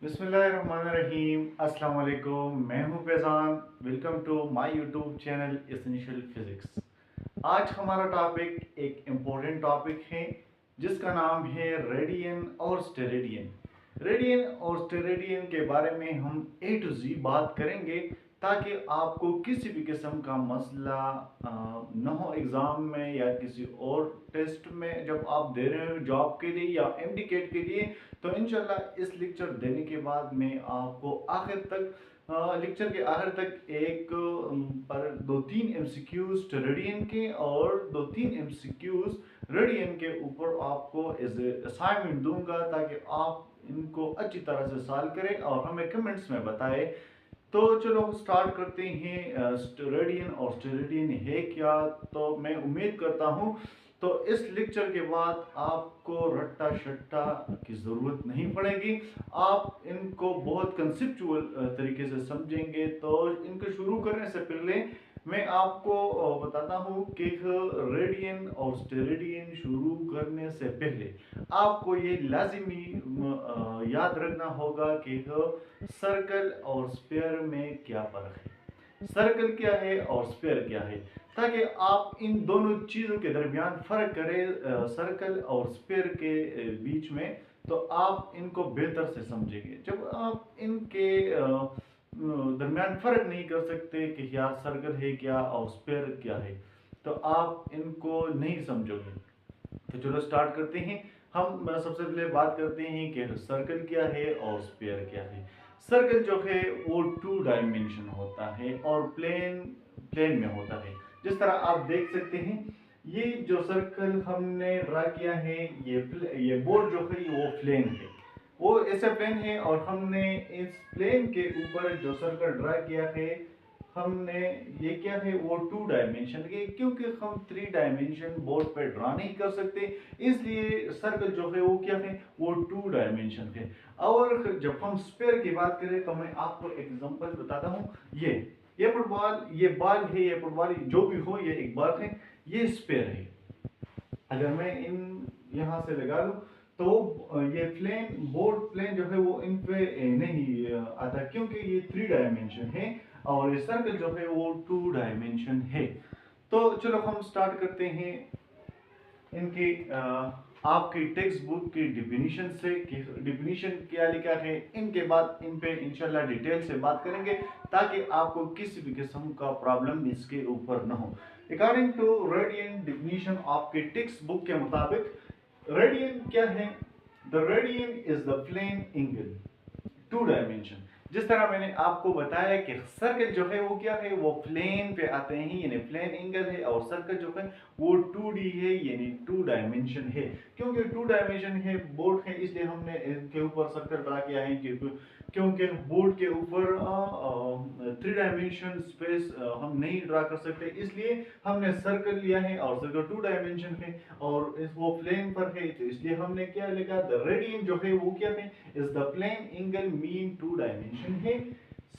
बिस्मिल्लाहिर्रहमानिर्रहीम। अस्सलाम वालेकुम। मैं हूं Faizan. Welcome to my YouTube channel essential physics. आज हमारा टॉपिक एक इम्पोर्टेंट टॉपिक है जिसका नाम है रेडियन और स्टेरेडियन। रेडियन और स्टेरेडियन के बारे में हम ए टू जी बात करेंगे ताकि आपको किसी भी किस्म का मसला न हो एग्ज़ाम में या किसी और टेस्ट में जब आप दे रहे हो जॉब के लिए या एमडीकेट के लिए। तो इंशाल्लाह इस लेक्चर देने के बाद मैं आपको आखिर तक लेक्चर के आखिर तक एक पर दो तीन एमसीक्यूज रेडियन के और दो तीन एमसीक्यूज रेडियन के ऊपर आपको एज ए असाइनमेंट दूंगा ताकि आप इनको अच्छी तरह से सॉल्व करें और हमें कमेंट्स में बताएं। तो चलो स्टार्ट करते हैं। स्टेरेडियन और स्टेरेडियन है क्या? तो मैं उम्मीद करता हूँ तो इस लेक्चर के बाद आपको रट्टा शट्टा की ज़रूरत नहीं पड़ेगी। आप इनको बहुत कंसेप्चुअल तरीके से समझेंगे। तो इनको शुरू करने से पहले मैं आपको बताता हूँ कि रेडियन और स्टेरेडियन शुरू करने से पहले आपको ये लाजिमी याद रखना होगा कि सर्कल और स्फीयर में क्या फ़र्क है, सर्कल क्या है और स्फीयर क्या है, ताकि आप इन दोनों चीज़ों के दरमियान फ़र्क करें सर्कल और स्फीयर के बीच में। तो आप इनको बेहतर से समझेंगे। जब आप इनके दरमियान फ़र्क नहीं कर सकते कि यार सर्कल है क्या और स्फीयर क्या है, तो आप इनको नहीं समझोगे। तो चलो स्टार्ट करते हैं। हम सबसे पहले बात करते हैं कि सर्कल क्या है और स्फीयर क्या है। सर्कल जो है वो टू डायमेंशन होता है और प्लेन प्लेन में होता है। जिस तरह आप देख सकते हैं ये जो सर्कल हमने ड्रा किया है, ये बोर्ड जो है वो प्लेन है, वो ऐसा प्लेन है और हमने इस प्लेन के ऊपर जो सर्कल ड्रा किया है हमने ये क्या है वो टू डायमेंशन के, क्योंकि हम थ्री डायमेंशन बोर्ड पे ड्रा नहीं कर सकते, इसलिए सर्कल जो है वो क्या है वो टू डायमेंशन है। और जब हम स्फीयर की बात करें तो मैं आपको एग्जांपल बताता हूँ। ये फुटबॉल, ये बॉल है, ये फुटबॉल जो भी हो ये एक बॉल है, ये स्फीयर है। अगर मैं इन यहाँ से लगा लूँ तो ये प्लेन बोर्ड प्लेन जो है वो इन पे नहीं आता, क्योंकि ये थ्री डायमेंशन है और ये सर्कल जो है वो टू डायमेंशन है। तो चलो हम स्टार्ट करते हैं इनकी आपकी टेक्स्ट बुक की डिफिनीशन से कि डिफिनीशन क्या लिखा है। इनके बाद इन पे इंशाल्लाह डिटेल से बात करेंगे ताकि आपको किसी भी किस्म का प्रॉब्लम इसके ऊपर ना हो। अकॉर्डिंग टू रेडियन डिफिनीशन आपके टेक्स्ट बुक के मुताबिक रेडियन क्या है? The radian is the plane angle to dimension. जिस तरह मैंने आपको बताया कि सर्कल जो है वो क्या है वो प्लेन पे आते हैं यानी प्लेन एंगल है, और सर्कल जो है वो 2D है यानी टू डायमेंशन है। क्योंकि टू डायमेंशन है बोर्ड है इसलिए हमने इनके ऊपर सर्कल ड्रा किया है, क्योंकि बोर्ड के ऊपर थ्री डायमेंशन स्पेस हम नहीं ड्रा कर सकते, इसलिए हमने सर्कल लिया है और सर्कल टू डायमेंशन है और इस वो प्लेन पर है, तो इसलिए हमने क्या लिखा द रेडियन जो है वो क्या है is the plane angle mean to dimension है।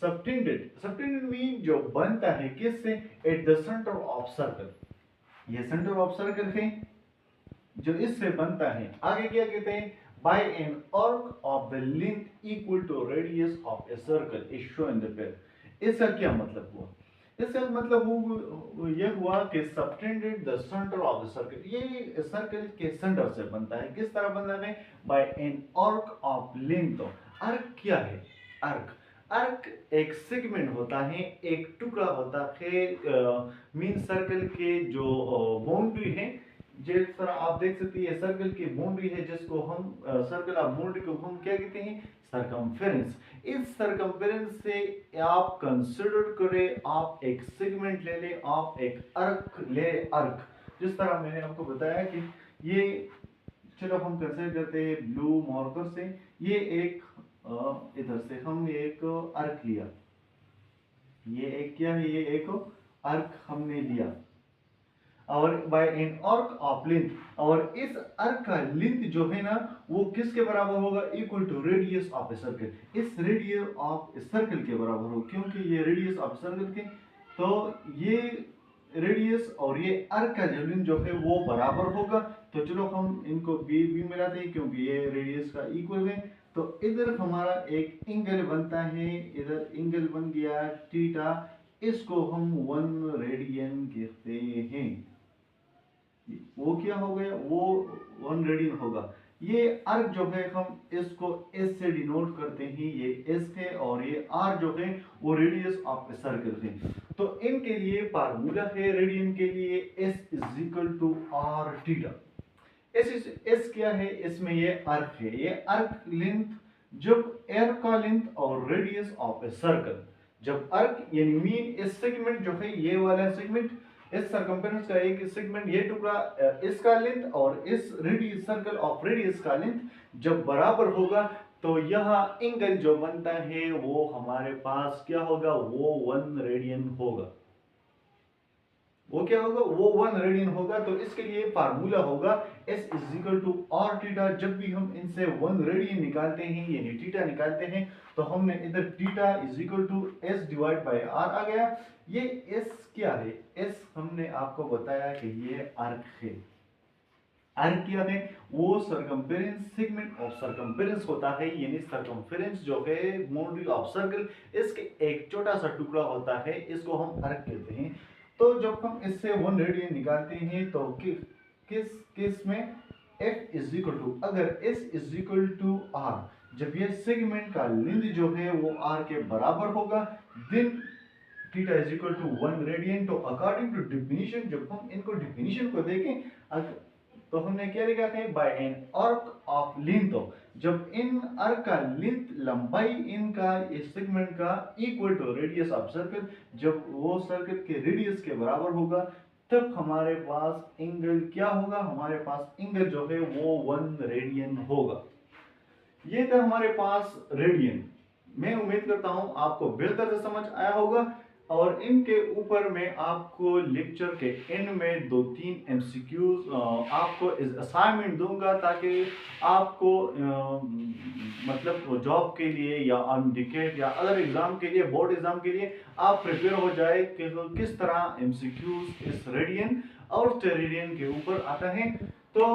सबटेंडेड, सबटेंडेड मीन जो बनता है किससे? At the centre of circle, ये सेंटर ऑफ सर्कल है जो इससे बनता है। आगे क्या कहते हैं? By an arc of the length equal to radius of a circle is show in the pair. इसका क्या मतलब हुआ? इसका मतलब ये हुआ कि subtended the centre of the circle, ये सर्कल के सेंटर से बनता है। किस तरह बनता है? By an arc of length. Arc क्या है? आर्क आर्क एक सेगमेंट होता है, एक टुकड़ा होता है मीन सर्कल के जो बाउंड्री है। जिस तरह आप देख सकते हैं सर्कल की बाउंड्री है जिसको हम सर्कल ऑफ बाउंड्री को हम क्या कहते हैं? सरकमफेरेंस। इस सरकमफेरेंस से आप कंसिडर करें, आप एक सेगमेंट ले लें, आप एक अर्क ले, अर्क जिस तरह मैंने आपको बताया कि ये, चलो हम कंसिडर करते हैं ब्लू मार्कर से, ये एक इधर से हम एक अर्क लिया, ये एक क्या है? ये एक अर्क हमने लिया और by an arc of length, और इस अर्क का लेंथ जो है ना वो किसके बराबर होगा? Equal to radius of a circle. इस रेडियस ऑफ ए सर्कल के बराबर हो, क्योंकि ये रेडियस ऑफ सर्कल के, तो ये रेडियस और ये अर्क का जो लेंथ जो है वो बराबर होगा। तो चलो हम इनको बी मिलाते हैं क्योंकि ये रेडियस का इक्वल है। तो इधर हमारा एक एंगल बनता है, इधर एंगल बन गया थीटा, इसको हम 1 रेडियन कहते हैं। वो क्या हो गया, वो 1 रेडियन होगा। ये अर्क जो है हम इसको एस से डिनोट करते हैं, ये एस है, और ये आर जो है वो रेडियस ऑफ ए सर्कल है। तो इनके लिए फार्मूला है रेडियन के लिए, S is equal to R theta. S क्या है, इसमें ये अर्क है, ये अर्क लेंथ, जब एयर का लेंथ और रेडियस ऑफ ए सर्कल, जब अर्क यानी मीन इस सेगमेंट जो है ये वाला सेगमेंट, इस सरकमफेरेंस का एक सेगमेंट, ये टुकड़ा, इसका लेंथ और इस रेडियस सर्कल ऑफ रेडियस का लेंथ जब बराबर होगा, तो यहाँ एंगल जो बनता है वो हमारे पास क्या होगा, वो 1 रेडियन होगा। वो क्या होगा, वो 1 रेडियन होगा। तो इसके लिए फार्मूला होगा S is equal to R theta. जब भी हम इनसे 1 रेडियन निकालते हैं यानी थीटा निकालते हैं, तो हमने इधर theta is equal to S divide by R आ गया। ये एस क्या है, एस हमने आपको बताया कि ये आर्क है। आर्क क्या है, वो सरकमफेरेंस, सेगमेंट ऑफ सरकमफेरेंस होता है, यानी सरकमफेरेंस जो है मॉड्यूल ऑफ सर्कल, इसके एक छोटा सा टुकड़ा होता है, इसको हम आर्क कहते हैं। तो जब हम इससे 1 रेडियन निकालते हैं तो किस केस में f इज इक्वल टू, अगर s is equal to r, जब ये सेगमेंट का लेंथ जो है वो r के बराबर होगा, then theta is equal to 1 radian. तो अकॉर्डिंग टू डिफिनीशन, जब हम इनको डिफिनीशन को देखें, तो हमने क्या लिखा है, by an arc of length, जब इन आर्क का लेंथ, लंबाई इनका इस सेगमेंट का equal to radius of circle, जब वो सर्कल के रेडियस के बराबर होगा, तब हमारे पास एंगल क्या होगा, हमारे पास एंगल जो है वो 1 रेडियन होगा। ये था हमारे पास रेडियन। मैं उम्मीद करता हूं आपको बेहतर से समझ आया होगा, और इनके ऊपर मैं आपको लेक्चर के एंड में 2-3 एमसीक्यूज आपको इस असाइनमेंट दूंगा, ताकि आपको मतलब जॉब के लिए या ऑन डिकेट या अदर एग्जाम के लिए, बोर्ड एग्जाम के लिए आप प्रिपेयर हो जाए कि किस तरह एमसीक्यूज इस रेडियन और स्टेरेडियन के ऊपर आता है। तो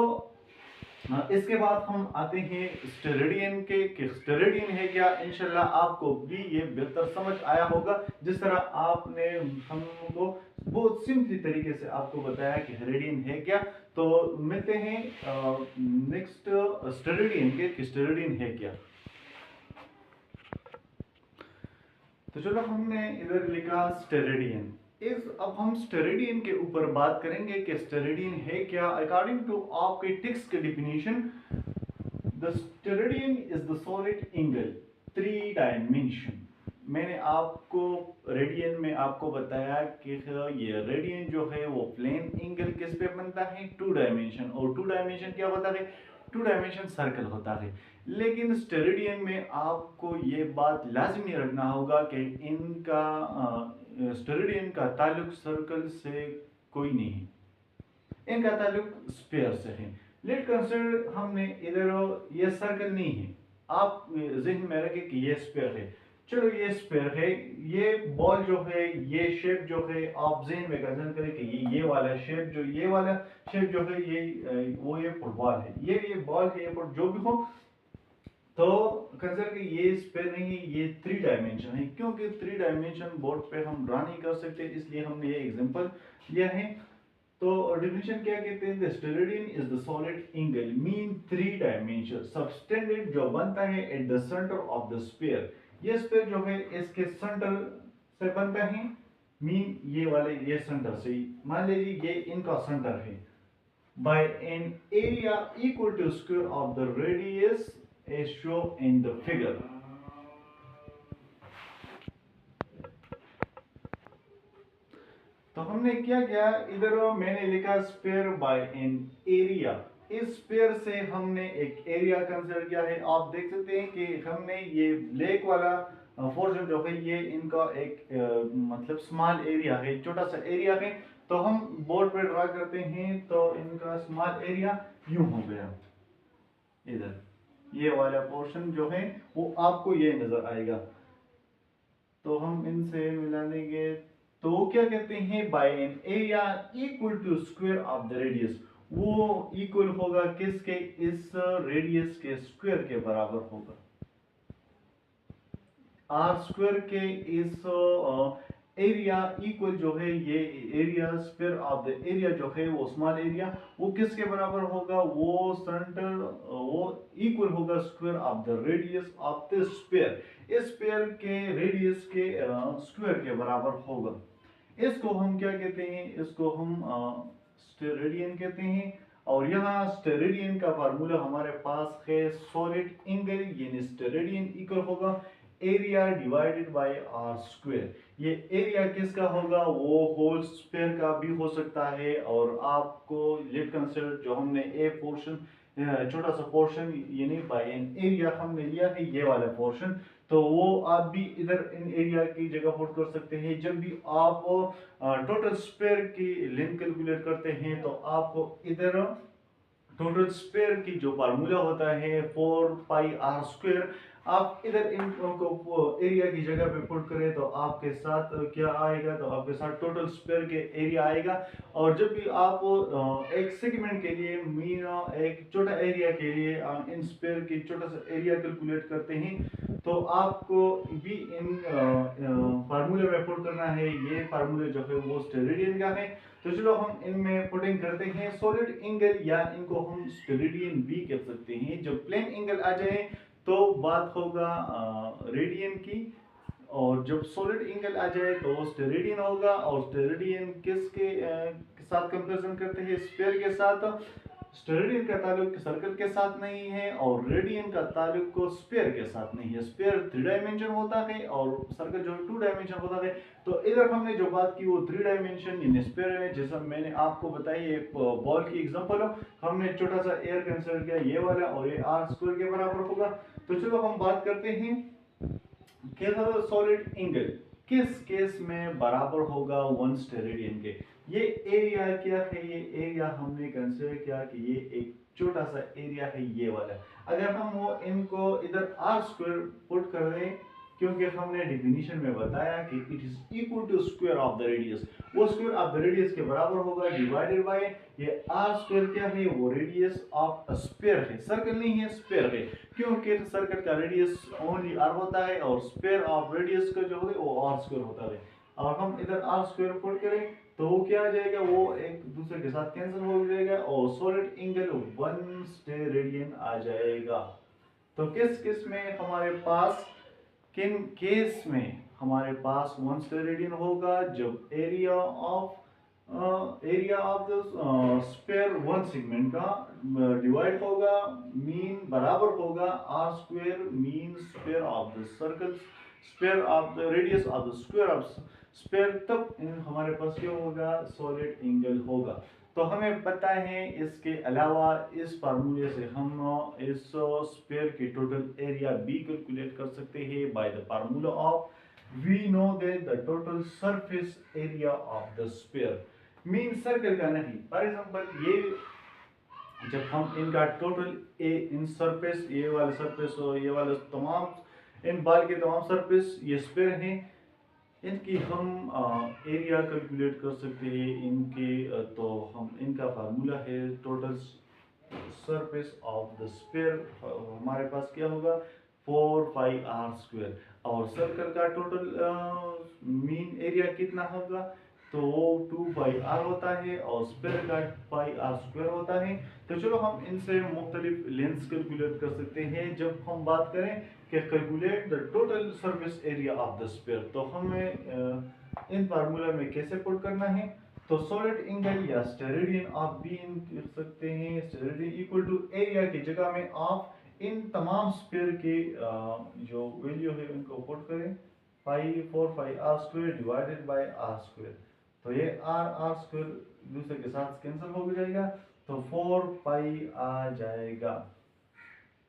इसके बाद हम आते हैं स्टेरेडियन के, कि स्टेरेडियन है क्या। इंशाल्लाह आपको भी ये बेहतर समझ आया होगा, जिस तरह आपने हमको बहुत सिंपली तरीके से आपको बताया कि रेडियन है क्या। तो मिलते हैं नेक्स्ट स्टेरेडियन के, कि स्टेरेडियन है क्या। तो चलो, हमने इधर लिखा स्टेरेडियन। अब हम स्टेरेडियन के ऊपर बात करेंगे कि स्टेरेडियन है क्या। अकॉर्डिंग टू आपके टेक्स्ट के definition, the steradian is the solid angle 3 dimension. मैंने आपको रेडियन में आपको बताया कि ये रेडियन जो है वो प्लेन एंगल किस पे बनता है, 2 डायमेंशन। और 2 डायमेंशन क्या होता है, 2 डायमेंशन सर्कल होता है। लेकिन स्टेरेडियन में आपको ये बात लाजमी रखना होगा कि इनका स्टेरेडियन का ताल्लुक सर्कल से कोई नहीं है, इनका ताल्लुक स्फीयर से है। लेट कंसिडर, हमने इधर ये सर्कल नहीं है, आप जहन में रखें कि ये स्फीयर है। चलो, ये स्फीयर है, ये बॉल जो है, ये शेप जो है, आप जहन में कंसिडर करें कि ये वाला शेप, जो ये वाला शेप जो है, ये वो ये फुटबॉल है, ये बॉल है, ये जो भी हो। तो कंसिडर कि ये स्फीयर नहीं है, ये 3 डायमेंशन है। क्योंकि 3 डायमेंशन बोर्ड पे हम ड्रा नहीं कर सकते, इसलिए हमने ये एग्जांपल लिया है। तो डेफिनेशन क्या कहते हैं, the steradian is the solid angle mean 3 dimension subtended, जो बनता है eight the centre of the sphere. ये स्फीयर जो है इसके सेंटर से बनता है, मीन ये वाले ये सेंटर से, मान लीजिए ये इनका सेंटर है, by an area equal to square of the radius as shown in the figure. तो हमने क्या किया, इधर मैंने लिखा स्फीयर बाय एन एरिया। इस स्फीयर से हमने एक एरिया कंसीडर किया है। आप देख सकते हैं कि हमने ये ब्लैक वाला पोर्शन जो है, ये इनका एक मतलब स्मॉल एरिया है, छोटा सा एरिया है। तो हम बोर्ड पे ड्रा करते हैं, तो इनका स्मॉल एरिया यूं हो गया। इधर ये वाला पोर्शन जो है वो आपको ये नजर आएगा। तो हम इनसे मिला देंगे, तो वो क्या कहते हैं, by an area equal to square of the radius. वो इक्वल होगा किसके, इस रेडियस के स्क्वायर के बराबर होगा। आर स्क्वायर के इस एरिया इक्वल जो है, ये area square of the area जो है वो स्मॉल एरिया, वो किसके बराबर होगा, वो सेंटर वो इक्वल होगा square of the radius of the sphere, इस स्फीयर के रेडियस के स्क्वायर के बराबर होगा। इसको हम क्या कहते हैं, इसको हम स्टेरेडियन कहते हैं। और यहाँ स्टेरेडियन का फार्मूला हमारे पास है, सॉलिड एंगल यानी स्टेरेडियन इक्वल होगा area divided by R square. ये एरिया किसका होगा, वो होल स्क्वायर का भी हो सकता है। और आपको लेट कंसिडर जो हमने ए पोर्शन, छोटा सा पोर्शन यानी बाय एन एरिया हमने लिया है ये वाला पोर्शन, तो वो आप भी इधर इन एरिया की जगह पुट कर सकते हैं। जब भी आप टोटल स्क्वायर की लेंथ कैलकुलेट करते हैं तो आपको इधर टोटल स्क्वायर की जो फार्मूला होता है 4 पाई r स्क्वायर, आप इधर इनको एरिया की जगह पे पुट करें तो आपके साथ क्या आएगा, तो आपके साथ टोटल स्क्वायर के एरिया आएगा। और जब भी आप एक सेगमेंट के लिए मीन एक छोटा एरिया के लिए इन स्क्वायर की छोटा सा एरिया कैलकुलेट करते हैं तो आपको भी इन फार्मूले में पुट करना है। ये फार्मूले जो है वो स्टेरेडियन का है। तो चलो हम इनमें पुटिंग करते हैं। सॉलिड एंगल या इनको हम स्टेरेडियन भी कह सकते हैं। जब प्लेन एंगल आ जाए तो बात होगा रेडियन की, और जब सॉलिड एंगल आ जाए तो स्टेरेडियन होगा। और स्टेरेडियन किसके साथ कंपैरिजन करते हैं, स्फीयर के साथ। स्टेरेडियन का ताल्लुक सर्कल के साथ नहीं है और रेडियन का ताल्लुक को स्फीयर के साथ नहीं है। स्फीयर 3 डायमेंशन होता है और सर्कल जो 2 डायमेंशन होता है। तो इधर हमने जो बात की वो 3 डायमेंशन यानी स्फीयर है। जैसा मैंने आपको बताई एक बॉल की एग्जांपल हो, हमने छोटा सा एयर कंसीडर किया ये वाला, और ये आर स्क्वायर के बराबर होगा। तो चलो हम बात करते हैं कि सॉलिड एंगल किस केस में बराबर होगा 1 स्टेरेडियन के। ये एरिया क्या है, ये एरिया हमने कंसीडर किया कि ये एक छोटा सा एरिया है ये वाला। अगर हम वो इनको इधर आर स्क्वायर पुट कर दें, क्योंकि हमने डिफिनीशन में बताया कि it is equal to square of the radius, वो स्क्वायर ऑफ द रेडियस के बराबर होगा डिवाइडेड बाय ये आर स्क्वायर क्या है, वो रेडियस ऑफ स्फीयर है, सर्कल नहीं है स्फीयर है। क्योंकि सर्कल का रेडियस ओनली आर होता है और स्क्वायर ऑफ रेडियस का जो है वो आर स्क्वायर होता है। और हम इधर आर स्क्वायर पुट करें तो वो क्या आ जाएगा, वो एक दूसरे के साथ कैंसिल हो जाएगा और सॉलिड एंगल 1 स्टेरेडियन आ जाएगा। तो किस किस में हमारे पास, किन केस में हमारे पास 1 स्टेरेडियन होगा, जब area of the sphere 1 segment का डिवाइड होगा, मीन बराबर होगा R square mean square of the circle, square of the radius of the square of square, तब हमारे पास क्या होगा, सॉलिड एंगल होगा। तो हमें पता है इसके अलावा इस फार्मूले से हम इस स्फीयर की टोटल एरिया भी कैलकुलेट कर सकते हैं by the formula of we know that the total surface area of the sphere, mean circle का नहीं। फॉर एग्जांपल ये जब हम इनका टोटल इन सरफेस, ये वाला सरफेस और ये वाला तमाम इन बाल के तमाम सरफेस ये स्फीयर हैं, इनकी हम एरिया कैलकुलेट कर सकते हैं इनके। तो हम इनका फार्मूला है total surface of the sphere, हमारे पास क्या होगा 4 पाई r स्क्वायर। और सर्कल का टोटल मीन एरिया कितना होगा, तो वो 2 पाई r होता है और स्फीयर का पाई r स्क्वायर होता है। तो चलो हम इनसे मुख्तलिफ लेंथ्स कैलकुलेट कर सकते हैं। जब हम बात करें कि calculate the total surface area of the sphere, तो हमें इन फार्मूला में कैसे पुट करना है, तो सॉलिड एंगल या स्टेरेडियन आप भी इन लिख सकते हैं। स्टेरेडियन इक्वल टू एरिया की जगह में आप इन तमाम स्फीयर के जो वैल्यू है उनको पुट करें, 4 पाई r square divided by r square. तो ये r स्क्वायर दूसरे के साथ कैंसिल हो जाएगा तो 4 पाई आ जाएगा।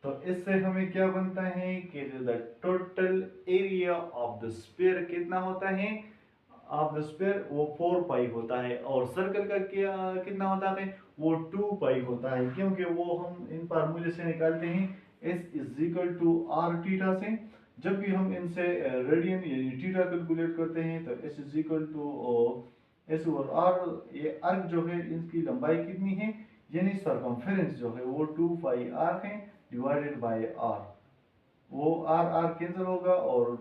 तो इससे हमें क्या बनता है कि the total area of the sphere कितना होता है, ऑफ द स्फीयर वो 4 पाई होता है। और सर्कल का क्या कितना होता है, वो 2 पाई होता है। क्योंकि वो हम इन फार्मूले से निकालते हैं s is equal to r theta से। जब भी हम इनसे रेडियन यानी थीटा कैलकुलेट करते हैं तो s is equal to s over r, ये अर्क जो है इसकी लंबाई कितनी है, यानी सरकमफेरेंस जो है वो 2 पाई r है डिवाइडेड बाय r। वो आर कैंसिल होगा और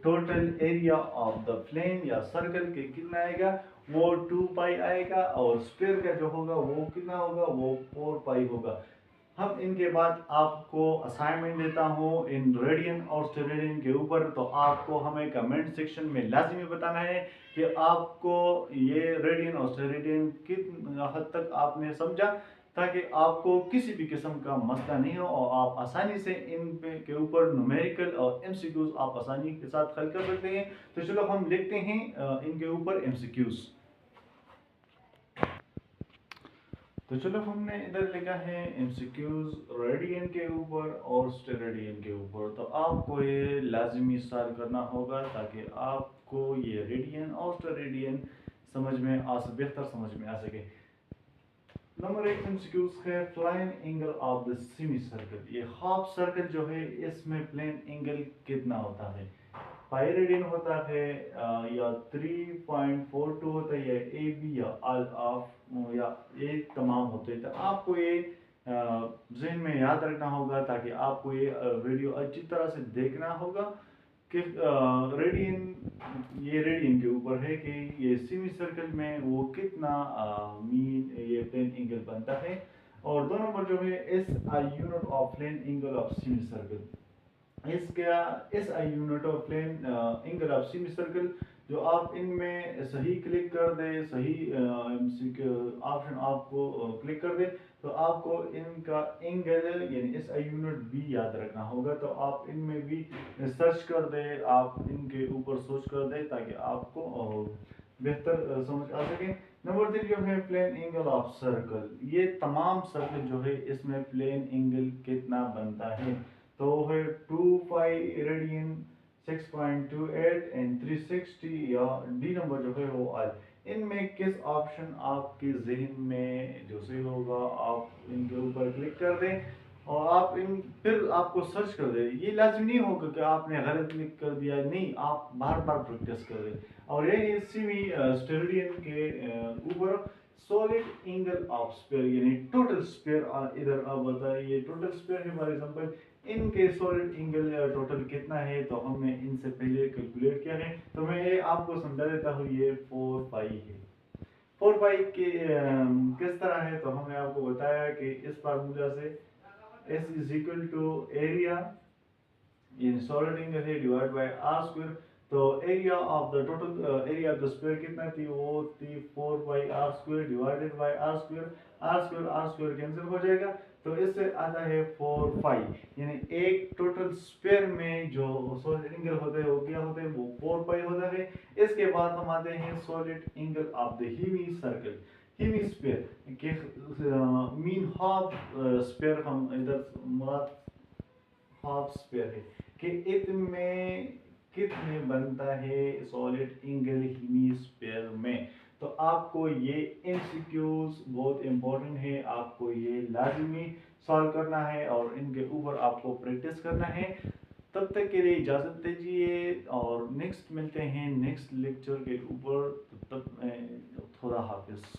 total area of the plane या सर्कल के कितना आएगा, वो 2 पाई आएगा, और स्फीयर का जो होगा वो कितना होगा, वो 4 पाई होगा। हम इनके बाद आपको असाइनमेंट देता हूँ इन रेडियन और स्टेरेडियन के ऊपर, तो आपको हमें कमेंट सेक्शन में लाजमी बताना है कि आपको ये रेडियन और स्टेरेडियन किस हद तक आपने समझा, ताकि आपको किसी भी किस्म का मसला नहीं हो और आप आसानी से इन के ऊपर न्यूमेरिकल और एमसीक्यूज आप आसानी के साथ हल कर सकते हैं। तो चलो हम लिखते हैं इनके ऊपर एमसीक्यूज। तो चलो हमने इधर लिखा है एमसीक्यूज रेडियन के ऊपर और स्टेरेडियन के ऊपर। तो आपको ये लाजमी सॉल्व करना होगा ताकि आपको ये रेडियन और स्टेरेडियन समझ में बेहतर समझ में आ सके। नंबर 1 एमसीक्यूज है plane angle of the semi circle. ये हाफ सर्कल जो है इसमें प्लेन एंगल कितना होता है, पाई रेडियन होता है या 3.42 होता है, या ए बी या ऑल ऑफ या ये तमाम होते हैं। तो आपको ये जहन में याद रखना होगा ताकि आपको ये वीडियो अच्छी तरह से देखना होगा कि रेडियन ये रेडियन के ऊपर है कि ये सेमी सर्कल में वो कितना मीन ये प्लेन एंगल बनता है। और दो नंबर जो है S I unit of plane angle of semi circle. इसका S I unit of plane angle of semi circle, जो आप इनमें सही क्लिक कर दे, सही ऑप्शन आपको क्लिक कर दे, तो आपको इनका एंगल यानी एस आई यूनिट भी याद रखना होगा। तो आप इनमें भी सर्च कर दे, आप इनके ऊपर सर्च कर दे ताकि आपको बेहतर समझ आ सके। नंबर 3 जो है प्लेन एंगल ऑफ सर्कल। ये तमाम सर्कल जो है इसमें प्लेन एंगल कितना बनता है, तो है 2 पाई रेडियन, 6.28 एंड 360, या डी नंबर जो है वो आज। इनमें किस ऑप्शन आपके जहन में जो सही होगा आप इनके ऊपर क्लिक कर दें और आप इन फिर आपको सर्च कर दें। ये लाजमी नहीं होगा कि आपने गलत क्लिक कर दिया, नहीं, आप बार बार प्रैक्टिस कर दें। और ये इसी भी स्टेरेडियन के ऊपर सॉलिड एंगल ऑफ स्फीयर यानी टोटल स्फीयर, इधर आप बताइए ये टोटल स्फीयर है फॉर एग्जांपल, इनके सॉलिड एंगल टोटल कितना है, तो हमने इनसे पहले कैलकुलेट किया है। तो मैं ये आपको समझा देता हूँ, ये 4 पाई है। 4 पाई के किस तरह है, तो हमने आपको बताया कि इस फार्मूला से S is equal to area in solid angle है डिवाइड बाय आर स्क्वायर। तो area of the total area of the square कितना थी, वो थी 4 by R square divided by R square. R square cancel हो जाएगा, तो इससे आता है 4 पाई, यानी एक टोटल स्क्वायर में जो सॉलिड एंगल होते हैं वो क्या होते हैं, वो 4 पाई होता है। इसके बाद हम आते हैं solid angle of the hemi circle, hemi sphere के मीन हाफ स्फीयर, हम इधर मुराद हाफ स्फीयर है कि इनमें कितने बनता है सॉलिड एंगल हेमिस्फीयर में। तो आपको ये एमसीक्यूज बहुत इंपॉर्टेंट है, आपको ये लाजमी सॉल्व करना है और इनके ऊपर आपको प्रैक्टिस करना है। तब तक के लिए इजाज़त दीजिए और नेक्स्ट मिलते हैं नेक्स्ट लेक्चर के ऊपर। तब तक खुदा हाफिज़।